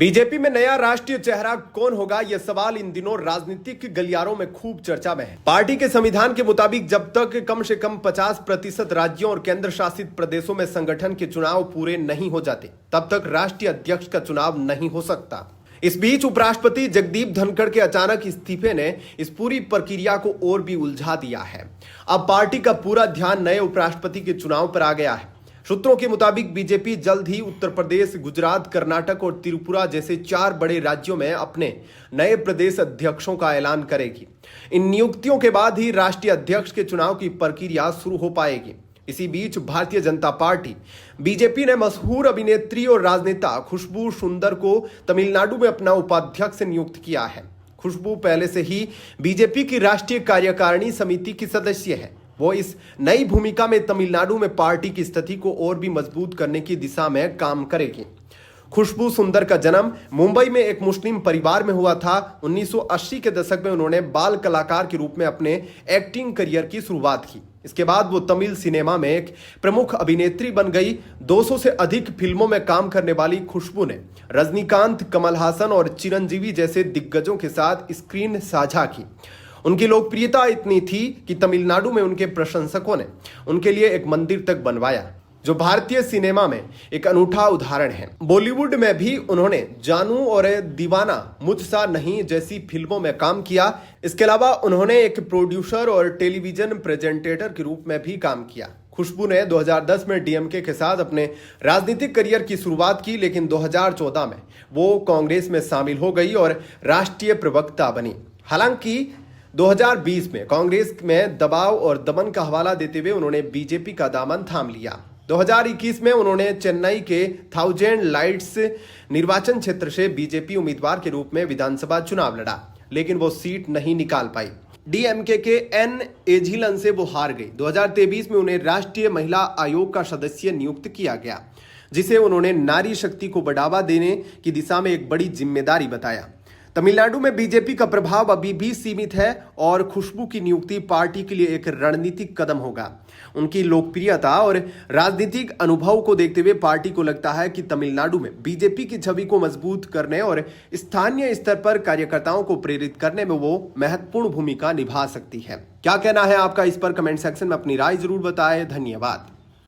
BJP में नया राष्ट्रीय चेहरा कौन होगा, यह सवाल इन दिनों राजनीतिक गलियारों में खूब चर्चा में है। पार्टी के संविधान के मुताबिक जब तक कम से कम 50% राज्यों और केंद्र शासित प्रदेशों में संगठन के चुनाव पूरे नहीं हो जाते, तब तक राष्ट्रीय अध्यक्ष का चुनाव नहीं हो सकता। इस बीच उपराष्ट्रपति जगदीप धनखड़ के अचानक इस्तीफे ने इस पूरी प्रक्रिया को और भी उलझा दिया है। अब पार्टी का पूरा ध्यान नए उपराष्ट्रपति के चुनाव पर आ गया है। सूत्रों के मुताबिक बीजेपी जल्द ही उत्तर प्रदेश, गुजरात, कर्नाटक और त्रिपुरा जैसे 4 बड़े राज्यों में अपने नए प्रदेश अध्यक्षों का ऐलान करेगी। इन नियुक्तियों के बाद ही राष्ट्रीय अध्यक्ष के चुनाव की प्रक्रिया शुरू हो पाएगी। इसी बीच भारतीय जनता पार्टी बीजेपी ने मशहूर अभिनेत्री और राजनेता खुशबू सुंदर को तमिलनाडु में अपना उपाध्यक्ष नियुक्त किया है। खुशबू पहले से ही बीजेपी की राष्ट्रीय कार्यकारिणी समिति की सदस्य है। वो इस नई भूमिका में तमिलनाडु में पार्टी की स्थिति को और भी मजबूत करने की दिशा में काम करेगी। खुशबू सुंदर का जन्म मुंबई में एक मुस्लिम परिवार में हुआ था। 1980 के दशक में उन्होंने बाल कलाकार के रूप में अपने एक्टिंग करियर की शुरुआत की। इसके बाद वो तमिल सिनेमा में एक प्रमुख अभिनेत्री बन गई। 200 से अधिक फिल्मों में काम करने वाली खुशबू ने रजनीकांत, कमल हासन और चिरंजीवी जैसे दिग्गजों के साथ स्क्रीन साझा की। उनकी लोकप्रियता इतनी थी कि तमिलनाडु में उनके प्रशंसकों ने उनके लिए एक मंदिर तक बनवाया, जो भारतीय सिनेमा में एक अनूठा उदाहरण है। बॉलीवुड में भी उन्होंने जानू और दीवाना मुझसा नहीं जैसी फिल्मों में काम किया। इसके अलावा उन्होंने एक प्रोड्यूसर और टेलीविजन प्रेजेंटेटर के रूप में भी काम किया। खुशबू ने 2010 में डीएमके के साथ अपने राजनीतिक करियर की शुरुआत की, लेकिन 2014 में वो कांग्रेस में शामिल हो गई और राष्ट्रीय प्रवक्ता बनी। हालांकि 2020 में कांग्रेस में दबाव और दमन का हवाला देते हुए उन्होंने बीजेपी का दामन थाम लिया। 2021 में उन्होंने चेन्नई के थाउजेंड लाइट्स निर्वाचन क्षेत्र से बीजेपी उम्मीदवार के रूप में विधानसभा चुनाव लड़ा, लेकिन वो सीट नहीं निकाल पाई। डीएमके के एन एझिलन से वो हार गई। 2023 में उन्हें राष्ट्रीय महिला आयोग का सदस्य नियुक्त किया गया, जिसे उन्होंने नारी शक्ति को बढ़ावा देने की दिशा में एक बड़ी जिम्मेदारी बताया। तमिलनाडु में बीजेपी का प्रभाव अभी भी सीमित है और खुशबू की नियुक्ति पार्टी के लिए एक रणनीतिक कदम होगा। उनकी लोकप्रियता और राजनीतिक अनुभव को देखते हुए पार्टी को लगता है कि तमिलनाडु में बीजेपी की छवि को मजबूत करने और स्थानीय स्तर पर कार्यकर्ताओं को प्रेरित करने में वो महत्वपूर्ण भूमिका निभा सकती है। क्या कहना है आपका इस पर कमेंट सेक्शन में अपनी राय जरूर बताएं। धन्यवाद।